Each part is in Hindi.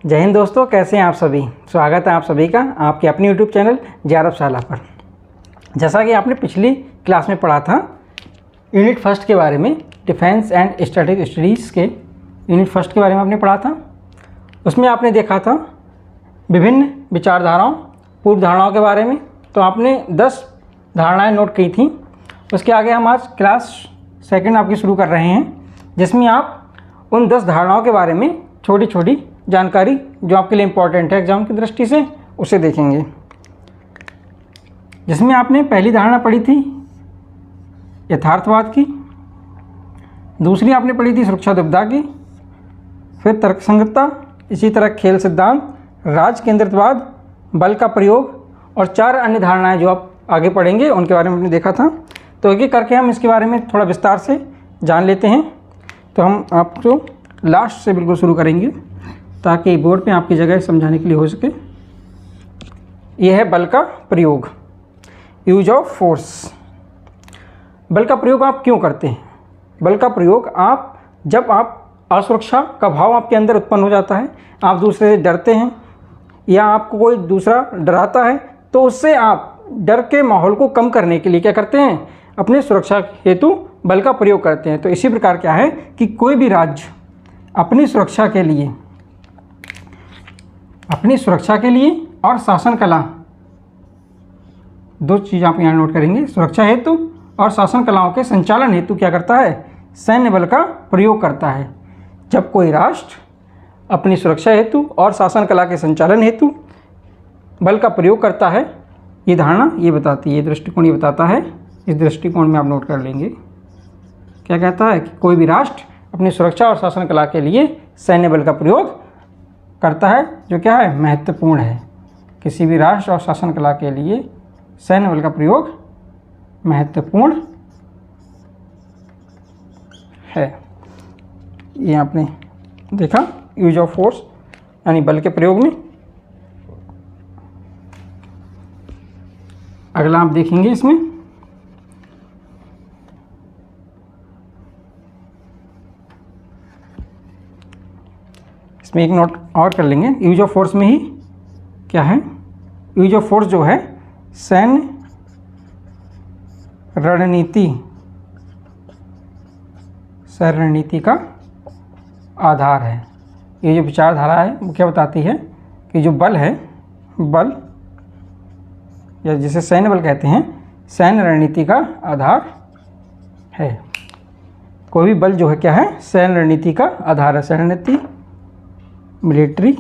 जय हिंद दोस्तों, कैसे हैं आप सभी। स्वागत है आप सभी का आपके अपने YouTube चैनल JRF शाला पर। जैसा कि आपने पिछली क्लास में पढ़ा था यूनिट फर्स्ट के बारे में, डिफेंस एंड स्ट्रेटेजिक स्टडीज़ के यूनिट फर्स्ट के बारे में आपने पढ़ा था। उसमें आपने देखा था विभिन्न विचारधाराओं, पूर्व धारणाओं के बारे में। तो आपने 10 धारणाएँ नोट की थी। उसके आगे हम आज क्लास सेकंड आपकी शुरू कर रहे हैं, जिसमें आप उन 10 धारणाओं के बारे में छोटी छोटी जानकारी जो आपके लिए इम्पोर्टेंट है एग्जाम की दृष्टि से, उसे देखेंगे। जिसमें आपने पहली धारणा पढ़ी थी यथार्थवाद की, दूसरी आपने पढ़ी थी सुरक्षा दुविधा की, फिर तर्कसंगतता, इसी तरह खेल सिद्धांत, राज केंद्रितवाद, बल का प्रयोग और 4 अन्य धारणाएं जो आप आगे पढ़ेंगे उनके बारे में आपने देखा था। तो एक एक करके हम इसके बारे में थोड़ा विस्तार से जान लेते हैं। तो हम आपको लास्ट से बिल्कुल शुरू करेंगे ताकि बोर्ड पे आपकी जगह समझाने के लिए हो सके। यह है बल का प्रयोग, यूज ऑफ फोर्स। बल का प्रयोग आप क्यों करते हैं? बल का प्रयोग जब आप असुरक्षा का भाव आपके अंदर उत्पन्न हो जाता है, आप दूसरे से डरते हैं या आपको कोई दूसरा डराता है, तो उससे आप डर के माहौल को कम करने के लिए क्या करते हैं? अपने सुरक्षा हेतु बल का प्रयोग करते हैं। तो इसी प्रकार क्या है कि कोई भी राज्य अपनी सुरक्षा के लिए और शासन कला, 2 चीज़ आप यहाँ नोट करेंगे। सुरक्षा हेतु और शासन कलाओं के संचालन हेतु क्या करता है? सैन्य बल का प्रयोग करता है। जब कोई राष्ट्र अपनी सुरक्षा हेतु और शासन कला के संचालन हेतु बल का प्रयोग करता है, ये धारणा ये बताती है, ये दृष्टिकोण ये बताता है। इस दृष्टिकोण में आप नोट कर लेंगे। क्या कहता है कि कोई भी राष्ट्र अपनी सुरक्षा और शासन कला के लिए सैन्य बल का प्रयोग करता है, जो क्या है? महत्वपूर्ण है। किसी भी राष्ट्र और शासन कला के लिए सैन्य बल का प्रयोग महत्वपूर्ण है। ये आपने देखा यूज ऑफ फोर्स यानी बल के प्रयोग में। अगला आप देखेंगे इसमें एक नोट और कर लेंगे। यूज ऑफ फोर्स में ही क्या है? यूज ऑफ फोर्स जो है सैन्य रणनीति का आधार है। ये जो विचारधारा है वो क्या बताती है कि जो बल है, बल या जिसे सैन्य बल कहते हैं, सैन्य रणनीति का आधार है। कोई भी बल जो है क्या है? सैन्य रणनीति का आधार है। सैन्य रणनीति, मिलिट्री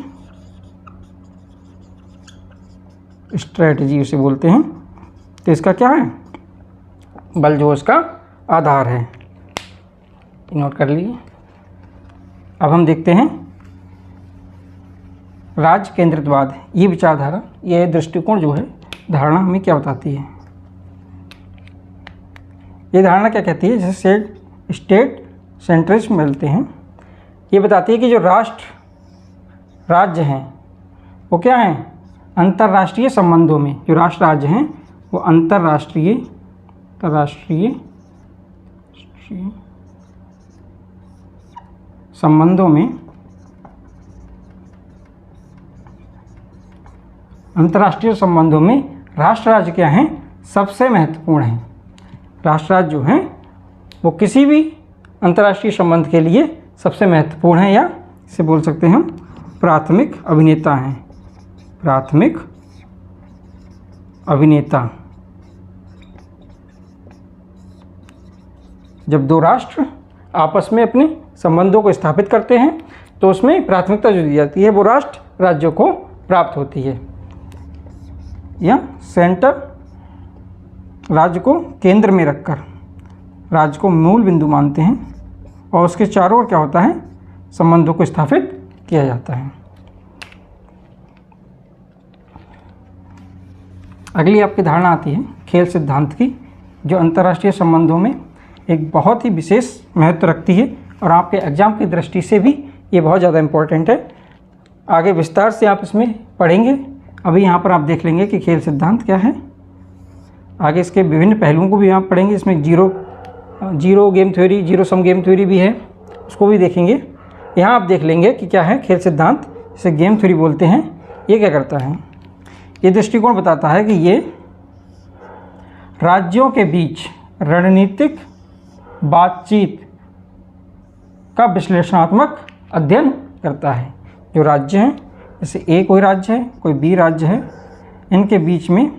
स्ट्रेटजी उसे बोलते हैं। तो इसका क्या है? बल जो इसका आधार है। नोट कर लीजिए। अब हम देखते हैं राज केंद्रितवाद। ये विचारधारा, ये दृष्टिकोण जो है धारणा हमें क्या बताती है? ये धारणा क्या कहती है? जैसे स्टेट सेंट्रिज्म मिलते हैं, ये बताती है कि जो राज्य हैं वो क्या हैं? अंतर्राष्ट्रीय संबंधों में, जो राष्ट्र राज्य हैं वो अंतर्राष्ट्रीय संबंधों में, अंतर्राष्ट्रीय संबंधों में राष्ट्र राज्य क्या हैं? सबसे महत्वपूर्ण हैं। राष्ट्र राज्य जो हैं वो किसी भी अंतर्राष्ट्रीय संबंध के लिए सबसे महत्वपूर्ण है, या इसे बोल सकते हैं हम प्राथमिक अभिनेता हैं। प्राथमिक अभिनेता। जब 2 राष्ट्र आपस में अपने संबंधों को स्थापित करते हैं तो उसमें प्राथमिकता जो दी जाती है वो राष्ट्र राज्यों को प्राप्त होती है। या सेंटर, राज्य को केंद्र में रखकर राज्य को मूल बिंदु मानते हैं और उसके चारों ओर क्या होता है? संबंधों को स्थापित किया जाता है। अगली आपकी धारणा आती है खेल सिद्धांत की, जो अंतर्राष्ट्रीय संबंधों में एक बहुत ही विशेष महत्व रखती है और आपके एग्जाम की दृष्टि से भी ये बहुत ज़्यादा इम्पोर्टेंट है। आगे विस्तार से आप इसमें पढ़ेंगे। अभी यहाँ पर आप देख लेंगे कि खेल सिद्धांत क्या है। आगे इसके विभिन्न पहलुओं को भी आप पढ़ेंगे। इसमें zero game theory, zero sum game theory भी है, उसको भी देखेंगे। यहाँ आप देख लेंगे कि क्या है खेल सिद्धांत। इसे गेम थ्योरी बोलते हैं, ये क्या करता है, ये दृष्टिकोण बताता है कि ये राज्यों के बीच रणनीतिक बातचीत का विश्लेषणात्मक अध्ययन करता है। जो राज्य हैं, जैसे ए कोई राज्य है, कोई बी राज्य है, इनके बीच में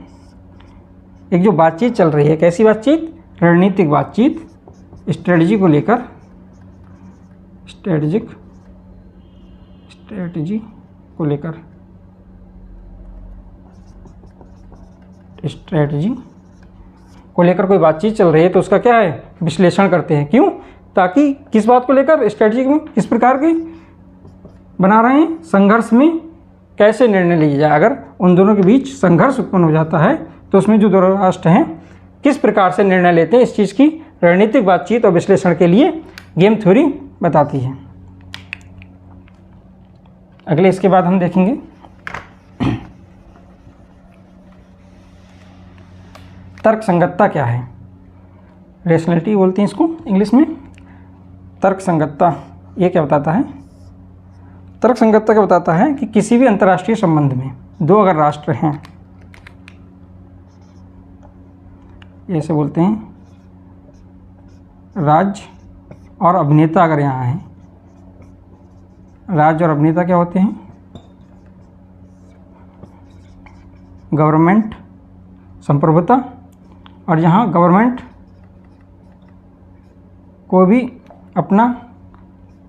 एक जो बातचीत चल रही है, कैसी बातचीत, रणनीतिक बातचीत, स्ट्रेटजी को लेकर, स्ट्रेटजी को लेकर, स्ट्रेटजी को लेकर कोई बातचीत चल रही है तो उसका क्या है, विश्लेषण करते हैं। क्यों, ताकि किस बात को लेकर, स्ट्रेटजी में किस प्रकार की बना रहे हैं, संघर्ष में कैसे निर्णय लिया जाए। अगर उन दोनों के बीच संघर्ष उत्पन्न हो जाता है तो उसमें जो दो राष्ट्र हैं किस प्रकार से निर्णय लेते हैं, इस चीज़ की रणनीतिक बातचीत और विश्लेषण के लिए गेम थ्योरी बताती है। अगले इसके बाद हम देखेंगे तर्क संगतता क्या है। रेशनैलिटी बोलते हैं इसको इंग्लिश में। तर्क संगतता ये क्या बताता है, तर्क संगतता क्या बताता है कि किसी भी अंतर्राष्ट्रीय संबंध में दो अगर राष्ट्र हैं, ऐसे बोलते हैं राज्य और अभिनेता, अगर यहाँ हैं, राज्य और अभिनेता क्या होते हैं, गवर्नमेंट, संप्रभुता, और यहाँ गवर्नमेंट को भी अपना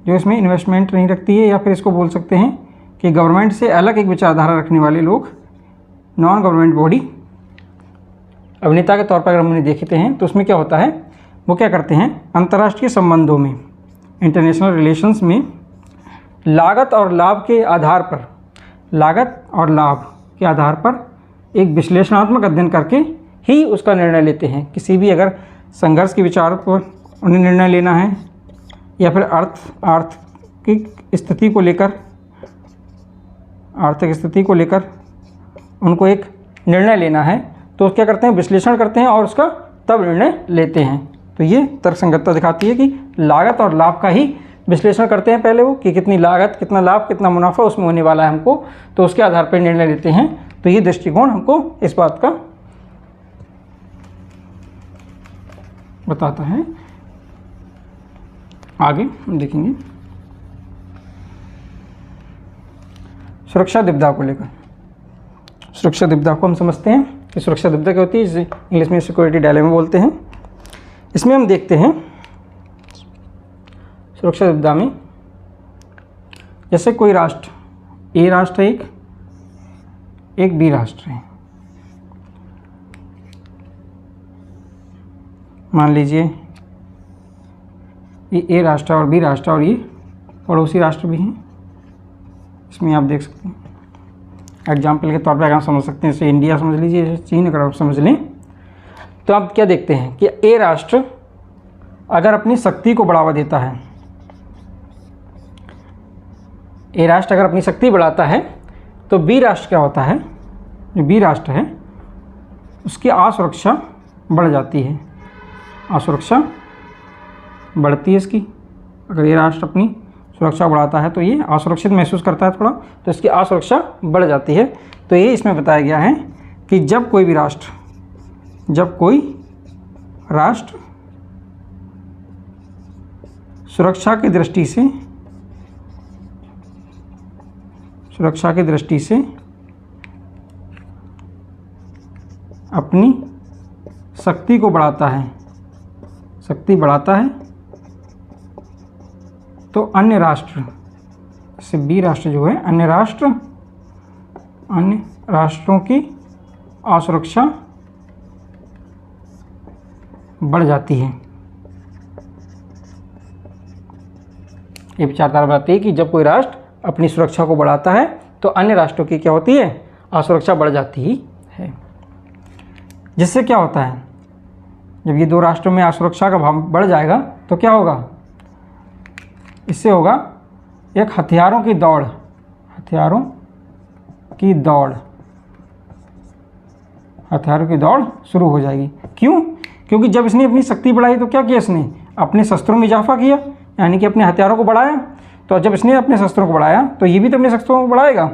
जो इसमें इन्वेस्टमेंट नहीं रखती है, या फिर इसको बोल सकते हैं कि गवर्नमेंट से अलग एक विचारधारा रखने वाले लोग, नॉन गवर्नमेंट बॉडी, अभिनेता के तौर पर अगर हमने देखते हैं तो उसमें क्या होता है, वो क्या करते हैं, अंतर्राष्ट्रीय संबंधों में, इंटरनेशनल रिलेशंस में लागत और लाभ के आधार पर, लागत और लाभ के आधार पर एक विश्लेषणात्मक अध्ययन करके ही उसका निर्णय लेते हैं। किसी भी अगर संघर्ष के विचार पर उन्हें निर्णय लेना है, या फिर आर्थिक स्थिति को लेकर, आर्थिक स्थिति को लेकर उनको एक निर्णय लेना है, तो क्या करते हैं, विश्लेषण करते हैं और उसका तब निर्णय लेते हैं। तो ये तर्कसंगतता दिखाती है कि लागत और लाभ का ही विश्लेषण करते हैं पहले वो, कि कितनी लागत, कितना लाभ, कितना मुनाफा उसमें होने वाला है हमको, तो उसके आधार पर निर्णय लेते हैं। तो ये दृष्टिकोण हमको इस बात का बताता है। आगे हम देखेंगे सुरक्षा दुविधा को लेकर। सुरक्षा दुविधा को हम समझते हैं कि सुरक्षा दुविधा क्या होती है, जिसे इंग्लिश में सिक्योरिटी डायलेमा बोलते हैं। इसमें हम देखते हैं सुरक्षा दुविधा में, जैसे कोई राष्ट्र, ए राष्ट्र एक बी राष्ट्र है। मान लीजिए ये ए राष्ट्र और बी राष्ट्र, और ये पड़ोसी राष्ट्र भी हैं। इसमें आप देख सकते हैं, एग्जाम्पल के तौर पर अगर आप समझ सकते हैं, जैसे इंडिया समझ लीजिए, जैसे चीन अगर आप समझ लें, तो आप क्या देखते हैं कि ए राष्ट्र अगर अपनी शक्ति को बढ़ावा देता है, ए राष्ट्र अगर अपनी शक्ति बढ़ाता है, तो बी राष्ट्र क्या होता है, जो बी राष्ट्र है उसकी असुरक्षा बढ़ जाती है, असुरक्षा बढ़ती है इसकी। अगर ये राष्ट्र अपनी सुरक्षा बढ़ाता है तो ये असुरक्षित महसूस करता है थोड़ा, तो इसकी असुरक्षा बढ़ जाती है। तो ये इसमें बताया गया है कि जब कोई राष्ट्र सुरक्षा की दृष्टि से अपनी शक्ति को बढ़ाता है, तो अन्य राष्ट्र, जैसे बी राष्ट्र जो है, अन्य राष्ट्रों की असुरक्षा बढ़ जाती है। ये विचारधारा बताती है कि जब कोई राष्ट्र अपनी सुरक्षा को बढ़ाता है तो अन्य राष्ट्रों की क्या होती है, असुरक्षा बढ़ जाती ही है। जिससे क्या होता है, जब ये दो राष्ट्रों में असुरक्षा का भाव बढ़ जाएगा तो क्या होगा, इससे होगा एक हथियारों की दौड़ शुरू हो जाएगी। क्यों? क्योंकि जब इसने अपनी शक्ति बढ़ाई तो क्या किया, इसने अपने शस्त्रों में इजाफा किया, यानी कि अपने हथियारों को बढ़ाया। तो जब इसने अपने शस्त्रों को बढ़ाया तो ये भी तो अपने शस्त्रों को बढ़ाएगा।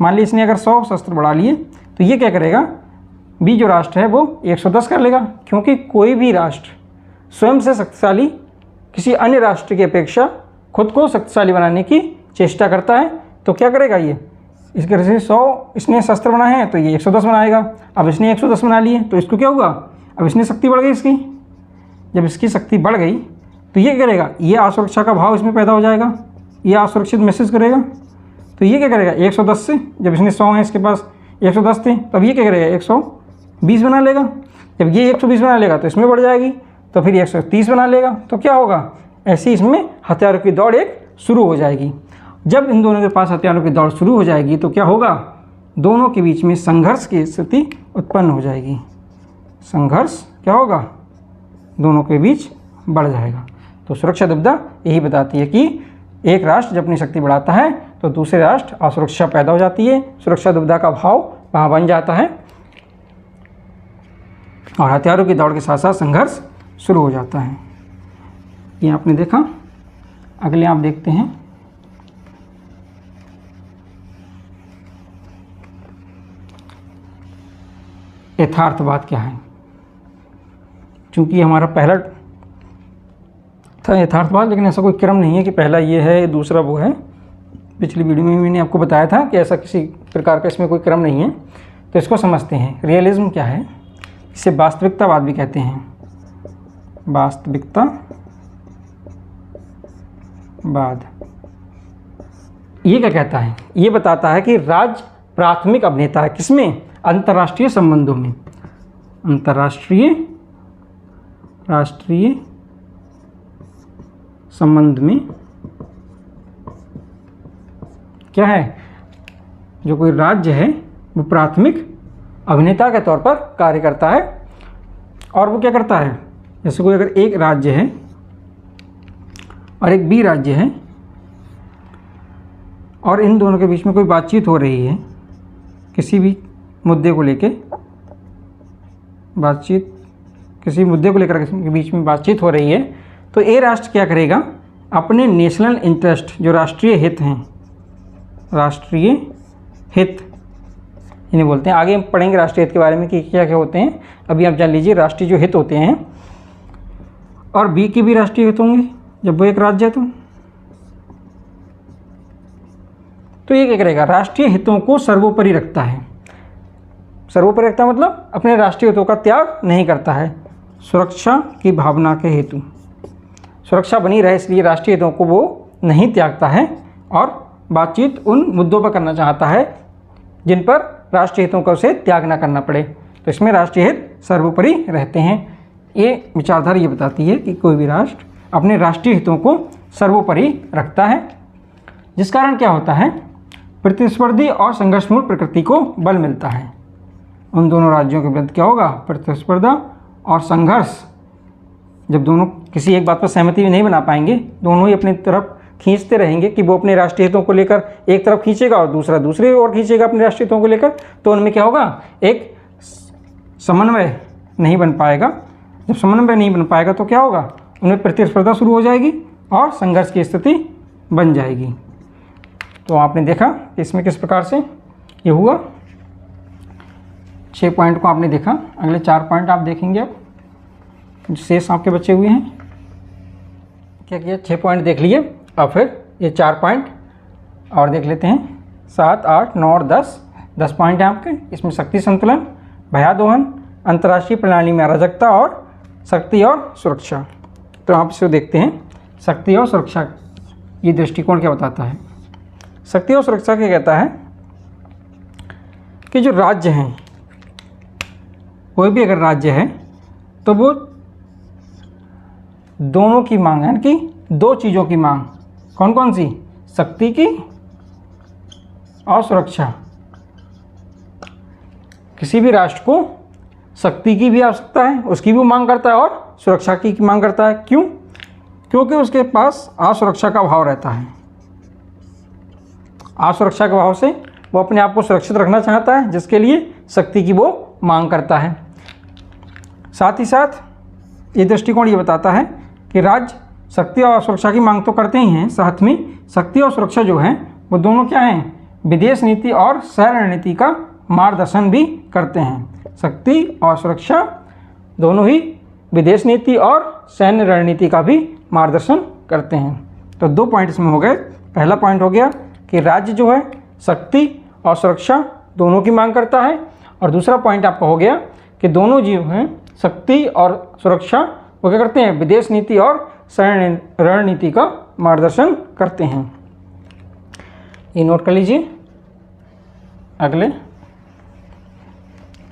मान लीजिए इसने अगर 100 शस्त्र बढ़ा लिए तो ये क्या करेगा, बी जो राष्ट्र है वो 110 कर लेगा, क्योंकि कोई भी राष्ट्र स्वयं से शक्तिशाली किसी अन्य राष्ट्र की अपेक्षा खुद को शक्तिशाली बनाने की चेष्टा करता है। तो क्या करेगा ये, इस तरह से 100 इसने शस्त्र बनाए हैं तो ये 110 बनाएगा। अब इसने 110 बना लिए तो इसको क्या होगा, अब इसने शक्ति बढ़ गई इसकी। जब इसकी शक्ति बढ़ गई तो ये क्या करेगा, ये असुरक्षा का भाव इसमें पैदा हो जाएगा, ये असुरक्षित महसूस करेगा। तो ये क्या करेगा, 110 से, जब इसने 100 है इसके पास 110 थे, तब ये क्या करेगा 120 बना लेगा। जब ये 120 बना लेगा तो इसमें बढ़ जाएगी, तो फिर 130 बना लेगा। तो क्या होगा, ऐसे इसमें हथियारों की दौड़ एक शुरू हो जाएगी। जब इन दोनों के पास हथियारों की दौड़ शुरू हो जाएगी तो क्या होगा, दोनों के बीच में संघर्ष की स्थिति उत्पन्न हो जाएगी। संघर्ष क्या होगा, दोनों के बीच बढ़ जाएगा। तो सुरक्षा दुविधा यही बताती है कि एक राष्ट्र जब अपनी शक्ति बढ़ाता है तो दूसरे राष्ट्र असुरक्षा पैदा हो जाती है, सुरक्षा दुविधा का भाव वहाँ बन जाता है और हथियारों की दौड़ के साथ साथ संघर्ष शुरू हो जाता है। ये आपने देखा। अगले आप देखते हैं यथार्थवाद क्या है। चूंकि हमारा पहला था यथार्थवाद, लेकिन ऐसा कोई क्रम नहीं है कि पहला ये है दूसरा वो है। पिछली वीडियो में मैंने आपको बताया था कि ऐसा किसी प्रकार का इसमें कोई क्रम नहीं है। तो इसको समझते हैं। रियलिज्म क्या है, इसे वास्तविकतावाद भी कहते हैं। वास्तविकतावाद ये क्या कहता है, ये बताता है कि राज्य प्राथमिक अभिनेता है, किसमें, अंतर्राष्ट्रीय संबंधों में। राष्ट्रीय संबंध में क्या है, जो कोई राज्य है वो प्राथमिक अभिनेता के तौर पर कार्य करता है। और वो क्या करता है, जैसे कोई अगर एक राज्य है और एक बी राज्य है और इन दोनों के बीच में कोई बातचीत हो रही है, किसी भी मुद्दे को लेकर किसी मुद्दे को लेकर के बीच में बातचीत हो रही है, तो ए राष्ट्र क्या करेगा, अपने नेशनल इंटरेस्ट, जो राष्ट्रीय हित हैं, राष्ट्रीय हित इन्हें बोलते हैं। आगे हम पढ़ेंगे राष्ट्रीय हित के बारे में कि क्या क्या होते हैं। अभी आप जान लीजिए राष्ट्रीय जो हित होते हैं, और बी के भी राष्ट्रीय हित होंगे जब वो एक राज्य है। तो ये क्या करेगा, राष्ट्रीय हितों को सर्वोपरि रखता है। सर्वोपरि रखता मतलब अपने राष्ट्रीय हितों का त्याग नहीं करता है। सुरक्षा की भावना के हेतु, सुरक्षा बनी रहे इसलिए राष्ट्रीय हितों को वो नहीं त्यागता है और बातचीत उन मुद्दों पर करना चाहता है जिन पर राष्ट्रीय हितों को उसे त्याग ना करना पड़े। तो इसमें राष्ट्रीय हित सर्वोपरि रहते हैं। ये विचारधारा ये बताती है कि कोई भी राष्ट्र अपने राष्ट्रीय हितों को सर्वोपरि रखता है, जिस कारण क्या होता है, प्रतिस्पर्धी और संघर्षपूर्ण प्रकृति को बल मिलता है। उन दोनों राज्यों के विरुद्ध क्या होगा, प्रतिस्पर्धा और संघर्ष। जब दोनों किसी एक बात पर सहमति भी नहीं बना पाएंगे, दोनों ही अपनी तरफ खींचते रहेंगे कि वो अपने राष्ट्रीय हितों को लेकर एक तरफ खींचेगा और दूसरा दूसरी ओर खींचेगा अपने राष्ट्रीय हितों को लेकर, तो उनमें क्या होगा, एक समन्वय नहीं बन पाएगा। जब समन्वय नहीं बन पाएगा तो क्या होगा, उनमें प्रतिस्पर्धा शुरू हो जाएगी और संघर्ष की स्थिति बन जाएगी। तो आपने देखा कि इसमें किस प्रकार से ये हुआ। 6 पॉइंट को आपने देखा। अगले 4 पॉइंट आप देखेंगे। अब शेष आपके बचे हुए हैं, क्या किया, 6 पॉइंट देख लिए। अब फिर ये 4 पॉइंट और देख लेते हैं। 7, 8, 9 और 10 पॉइंट हैं आपके। इसमें शक्ति संतुलन, भयादोहन, अंतर्राष्ट्रीय प्रणाली में अराजकता और शक्ति और सुरक्षा। तो आप इसे देखते हैं। शक्ति और सुरक्षा ये दृष्टिकोण क्या बताता है। शक्ति और सुरक्षा क्या कहता है कि जो राज्य हैं, कोई भी अगर राज्य है तो वो दोनों की मांग है कि 2 चीज़ों की मांग, कौन कौन सी, शक्ति की और सुरक्षा। किसी भी राष्ट्र को शक्ति की भी आवश्यकता है, उसकी भी मांग करता है, और सुरक्षा की मांग करता है। क्यों, क्योंकि उसके पास असुरक्षा का भाव रहता है। असुरक्षा के भाव से वो अपने आप को सुरक्षित रखना चाहता है, जिसके लिए शक्ति की वो मांग करता है। साथ ही साथ ये दृष्टिकोण ये बताता है कि राज्य शक्ति और सुरक्षा की मांग तो करते ही हैं, साथ में शक्ति और सुरक्षा जो है वो दोनों क्या हैं, विदेश नीति और सैन्य रणनीति का मार्गदर्शन भी करते हैं। शक्ति और सुरक्षा दोनों ही विदेश नीति और सैन्य रणनीति का भी मार्गदर्शन करते हैं। तो 2 पॉइंट इसमें हो गए। पहला पॉइंट हो गया कि राज्य जो है शक्ति और सुरक्षा दोनों की मांग करता है, और दूसरा पॉइंट आपका हो गया कि दोनों जो हैं शक्ति और सुरक्षा वो क्या करते हैं, विदेश नीति और सैन्य रणनीति का मार्गदर्शन करते हैं। ये नोट कर लीजिए। अगले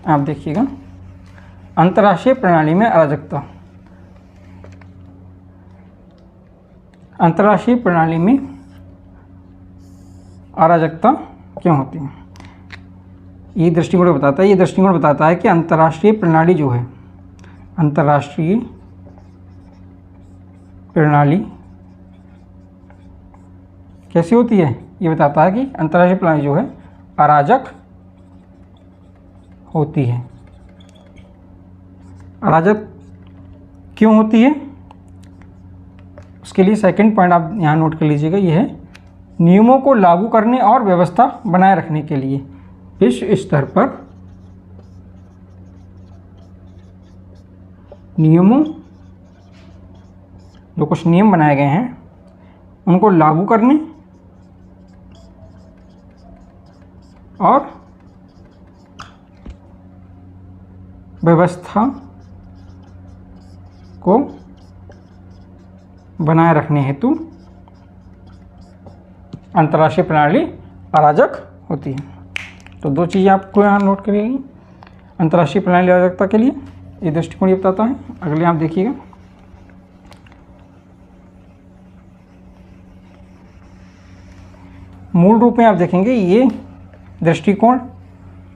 आप देखिएगा, अंतर्राष्ट्रीय प्रणाली में अराजकता। अंतर्राष्ट्रीय प्रणाली में अराजकता क्यों होती है, ये दृष्टिकोण बताता है। ये दृष्टिकोण बताता है कि अंतर्राष्ट्रीय प्रणाली जो है, अंतर्राष्ट्रीय प्रणाली कैसी होती है, ये बताता है कि अंतर्राष्ट्रीय प्रणाली जो है अराजक होती है। अराजक क्यों होती है, उसके लिए सेकंड पॉइंट आप यहाँ नोट कर लीजिएगा। ये है नियमों को लागू करने और व्यवस्था बनाए रखने के लिए विश्व स्तर पर नियमों, जो कुछ नियम बनाए गए हैं उनको लागू करने और व्यवस्था को बनाए रखने हेतु अंतर्राष्ट्रीय प्रणाली अराजक होती है। तो 2 चीज़ें आपको यहाँ नोट करिएगी अंतर्राष्ट्रीय प्रणाली अराजकता के लिए, ये दृष्टिकोण ये बताता है। अगले आप देखिएगा, मूल रूप में आप देखेंगे ये दृष्टिकोण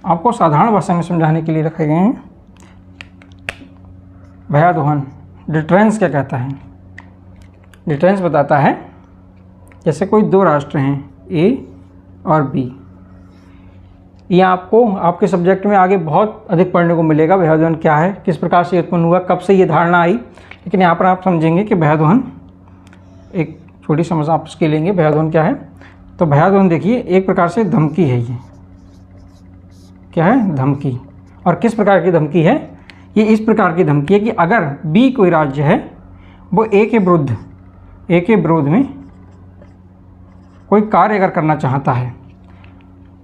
आपको साधारण भाषा में समझाने के लिए रखे गए हैं। भयादोहन, डिटरेंस क्या कहता है, डिटरेंस बताता है जैसे कोई 2 राष्ट्र हैं ए और बी, ये आपको आपके सब्जेक्ट में आगे बहुत अधिक पढ़ने को मिलेगा। भयादोहन क्या है, किस प्रकार से उत्पन्न हुआ, कब से ये धारणा आई, लेकिन यहाँ पर आप समझेंगे कि भयादोहन एक छोटी समझ आप उसके लेंगे। भयादोहन क्या है, तो भयादोहन देखिए एक प्रकार से धमकी है। ये क्या है, धमकी। और किस प्रकार की धमकी है, ये इस प्रकार की धमकी है कि अगर बी कोई राज्य है वो ए के विरोध में कोई कार्य अगर करना चाहता है,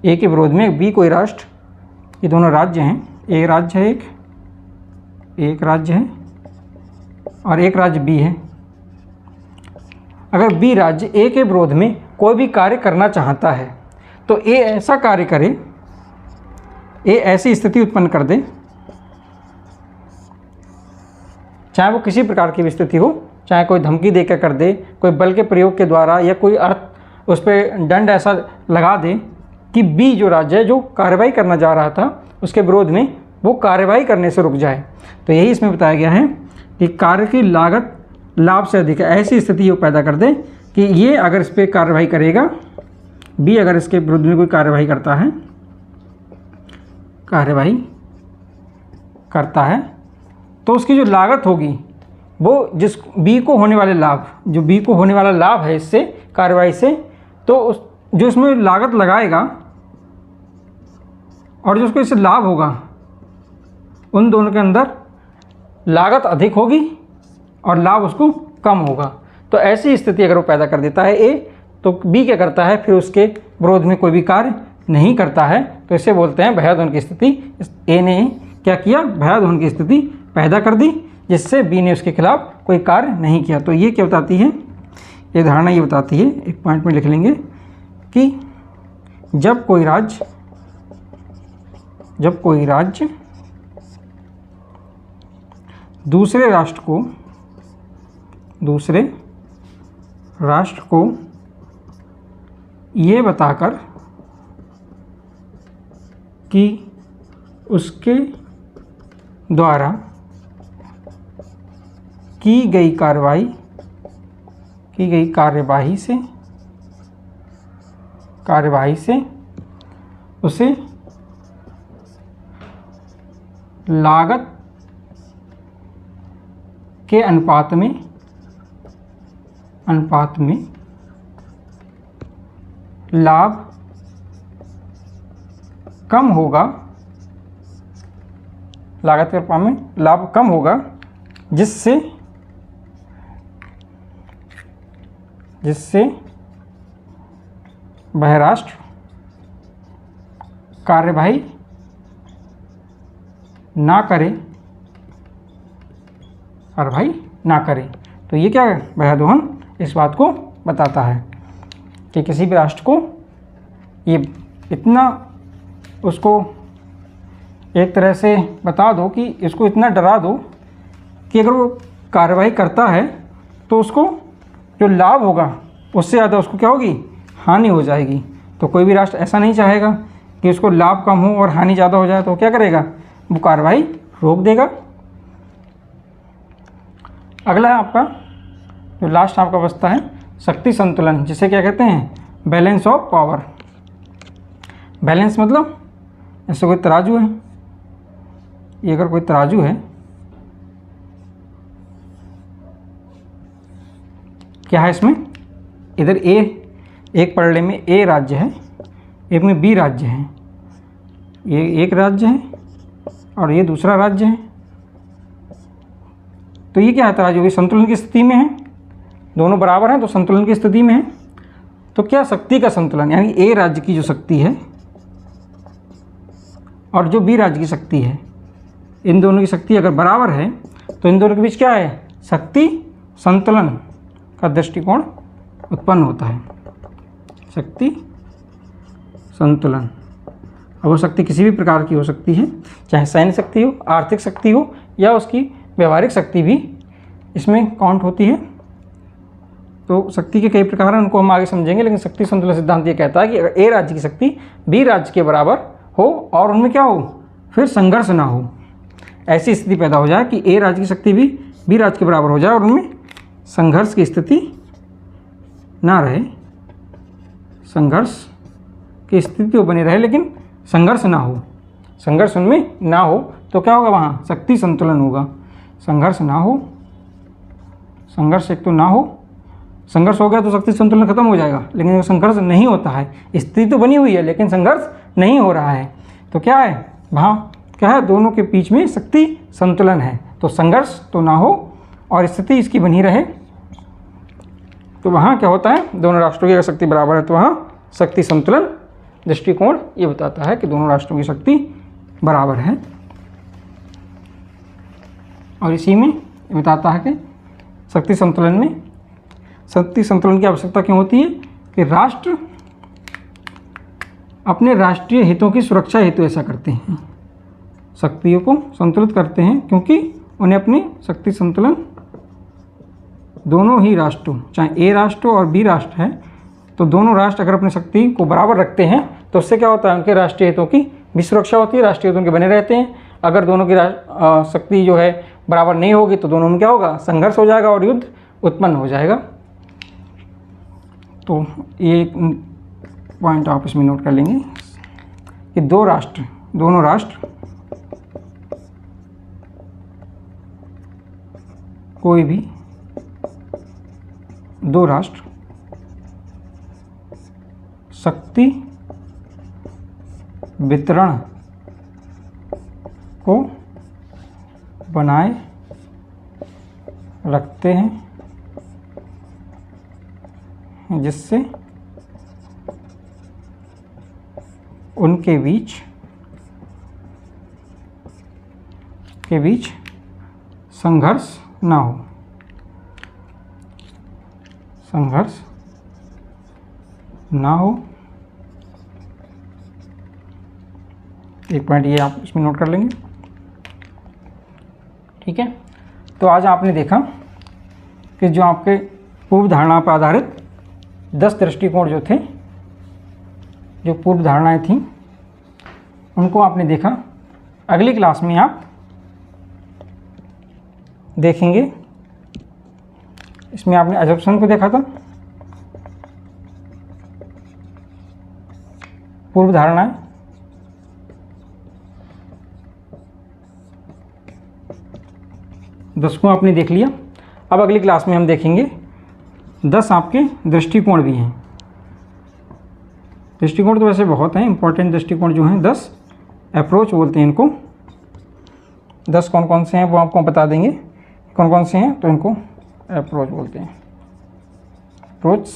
ए के विरोध में बी कोई राष्ट्र, ये दोनों राज्य हैं, ए राज्य है एक राज्य है और एक राज्य बी है। अगर बी राज्य ए के विरोध में कोई भी कार्य करना चाहता है तो ए ऐसा कार्य करे, ए ऐसी स्थिति उत्पन्न कर दे, चाहे वो किसी प्रकार की भी स्थिति हो, चाहे कोई धमकी देकर कर दे, कोई बल के प्रयोग के द्वारा, या कोई अर्थ उस पर दंड ऐसा लगा दे कि बी जो राज्य है जो कार्रवाई करना जा रहा था उसके विरोध में वो कार्रवाई करने से रुक जाए। तो यही इसमें बताया गया है कि कार्य की लागत लाभ से अधिक है, ऐसी स्थिति वो पैदा कर दे कि ये अगर इस पर कार्रवाई करेगा, बी अगर इसके विरुद्ध में कोई कार्रवाई करता है तो उसकी जो लागत होगी वो जिस बी को होने वाले लाभ, जो बी को होने वाला लाभ है इससे कार्रवाई से, तो उस जो इसमें लागत लगाएगा और जो उसको इससे लाभ होगा, उन दोनों के अंदर लागत अधिक होगी और लाभ उसको कम होगा। तो ऐसी स्थिति अगर वो पैदा कर देता है ए, तो बी क्या करता है, फिर उसके विरोध में कोई भी कार्य नहीं करता है। तो इसे बोलते हैं भयादोहन की स्थिति। ए ने क्या किया, भयादोहन की स्थिति पैदा कर दी जिससे बी ने उसके खिलाफ कोई कार्य नहीं किया। तो ये क्या बताती है, ये धारणा ये बताती है, एक पॉइंट में लिख लेंगे कि जब कोई राज्य दूसरे राष्ट्र को ये बताकर कि उसके द्वारा की गई कार्यवाही से उसे लागत के अनुपात में अनुपात में लाभ कम होगा, लागत के अनुपात में लाभ कम होगा, जिससे वह राष्ट्र कार्यवाही ना करे। तो ये क्या है, वह दोहन इस बात को बताता है कि किसी भी राष्ट्र को ये इतना उसको एक तरह से बता दो कि इसको इतना डरा दो कि अगर वो कार्रवाई करता है तो उसको जो लाभ होगा उससे ज़्यादा उसको क्या होगी, हानि हो जाएगी। तो कोई भी राष्ट्र ऐसा नहीं चाहेगा कि उसको लाभ कम हो और हानि ज़्यादा हो जाए, तो क्या करेगा, वो कार्रवाई रोक देगा। अगला है आपका जो लास्ट आपका बचता है शक्ति संतुलन, जिसे क्या कहते हैं, बैलेंस ऑफ पावर। बैलेंस मतलब ऐसे कोई तराजू है, ये अगर कोई तराजू है, क्या है इसमें, इधर एक पलड़े में ए राज्य है, एक में बी राज्य है, ये एक राज्य है और ये दूसरा राज्य है। तो ये क्या है, तराजू भी संतुलन की स्थिति में है, दोनों बराबर हैं तो संतुलन की स्थिति में है। तो क्या शक्ति का संतुलन, यानी ए राज्य की जो शक्ति है और जो बी राज्य की शक्ति है, इन दोनों की शक्ति अगर बराबर है तो इन दोनों के बीच क्या है, शक्ति संतुलन का दृष्टिकोण उत्पन्न होता है। शक्ति संतुलन, अब वो शक्ति किसी भी प्रकार की हो सकती है, चाहे सैन्य शक्ति हो, आर्थिक शक्ति हो, या उसकी व्यवहारिक शक्ति भी इसमें काउंट होती है। तो शक्ति के कई प्रकार हैं, उनको हम आगे समझेंगे, लेकिन शक्ति संतुलन सिद्धांत ये कहता है कि अगर ए राज्य की शक्ति बी राज्य के बराबर हो और उनमें क्या हो, फिर संघर्ष ना हो, ऐसी स्थिति पैदा हो जाए कि ए राज्य की शक्ति भी बी राज्य के बराबर हो जाए और उनमें संघर्ष की स्थिति ना रहे, संघर्ष की स्थिति तो बनी रहे लेकिन संघर्ष ना हो, संघर्ष उनमें ना हो, तो क्या होगा, वहाँ शक्ति संतुलन होगा। संघर्ष ना हो, संघर्ष एक तो ना हो, संघर्ष हो गया तो शक्ति संतुलन खत्म हो जाएगा, लेकिन अगर संघर्ष नहीं होता है, स्थिति तो बनी हुई है लेकिन संघर्ष नहीं हो रहा है, तो क्या है, वहाँ क्या है, दोनों के बीच में शक्ति संतुलन है। तो संघर्ष तो ना हो और स्थिति इसकी बनी रहे, तो वहाँ क्या होता है, दोनों राष्ट्रों की अगर शक्ति बराबर है तो वहाँ शक्ति संतुलन दृष्टिकोण ये बताता है कि दोनों राष्ट्रों की शक्ति बराबर है। और इसी में ये बताता है कि शक्ति संतुलन में, शक्ति संतुलन की आवश्यकता क्यों होती है कि राष्ट्र अपने राष्ट्रीय हितों की सुरक्षा हेतु ऐसा करते हैं, शक्तियों को संतुलित करते हैं, क्योंकि उन्हें अपनी शक्ति संतुलन दोनों ही राष्ट्रों, चाहे ए राष्ट्र और बी राष्ट्र है, तो दोनों राष्ट्र अगर अपनी शक्ति को बराबर रखते हैं तो उससे क्या होता है, उनके राष्ट्रीय हितों की भी सुरक्षा होती है, राष्ट्रीय हितों के बने रहते हैं। अगर दोनों की शक्ति जो है बराबर नहीं होगी तो दोनों में क्या होगा, संघर्ष हो जाएगा और युद्ध उत्पन्न हो जाएगा। तो ये पॉइंट आप इसमें नोट कर लेंगे कि दोनों राष्ट्र कोई भी दो राष्ट्र शक्ति वितरण को बनाए रखते हैं, जिससे उनके बीच संघर्ष ना हो, संघर्ष ना हो। एक पॉइंट ये आप इसमें नोट कर लेंगे, ठीक है। तो आज आपने देखा कि जो आपके पूर्व धारणा पर आधारित 10 दृष्टिकोण जो थे, जो पूर्व धारणाएं थीं, उनको आपने देखा। अगली क्लास में आप देखेंगे, इसमें आपने अजम्पशन को देखा था, पूर्व धारणाएं, दस को आपने देख लिया। अब अगली क्लास में हम देखेंगे 10 आपके दृष्टिकोण भी हैं। दृष्टिकोण तो वैसे बहुत हैं, इंपॉर्टेंट दृष्टिकोण जो हैं 10 अप्रोच बोलते हैं इनको। 10 कौन कौन से हैं वो आपको बता देंगे, कौन कौन से हैं, तो इनको अप्रोच बोलते हैं, अप्रोच।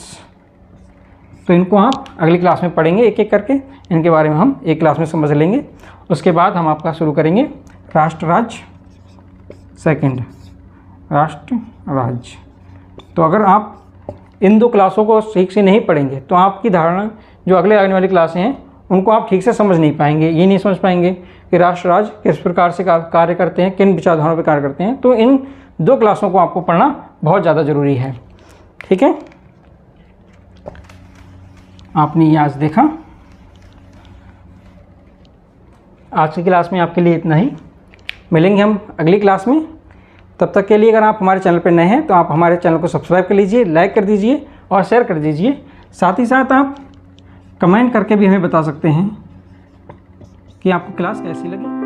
तो इनको आप अगली क्लास में पढ़ेंगे एक एक करके, इनके बारे में हम एक क्लास में समझ लेंगे। उसके बाद हम आपका शुरू करेंगे राष्ट्र राज्य सेकंड, राष्ट्र राज्य। तो अगर आप इन 2 क्लासों को ठीक से नहीं पढ़ेंगे तो आपकी धारणा जो अगले आने वाली क्लासें हैं उनको आप ठीक से समझ नहीं पाएंगे, ये नहीं समझ पाएंगे कि राष्ट्र राज्य किस प्रकार से कार्य करते हैं, किन विचारधाराओं पर कार्य करते हैं। तो इन 2 क्लासों को आपको पढ़ना बहुत ज़्यादा ज़रूरी है। ठीक है, आपने ये आज देखा। आज की क्लास में आपके लिए इतना ही, मिलेंगे हम अगली क्लास में। तब तक के लिए अगर आप हमारे चैनल पर नए हैं तो आप हमारे चैनल को सब्सक्राइब कर लीजिए, लाइक कर दीजिए और शेयर कर दीजिए। साथ ही साथ आप कमेंट करके भी हमें बता सकते हैं कि आपको क्लास कैसी लगी।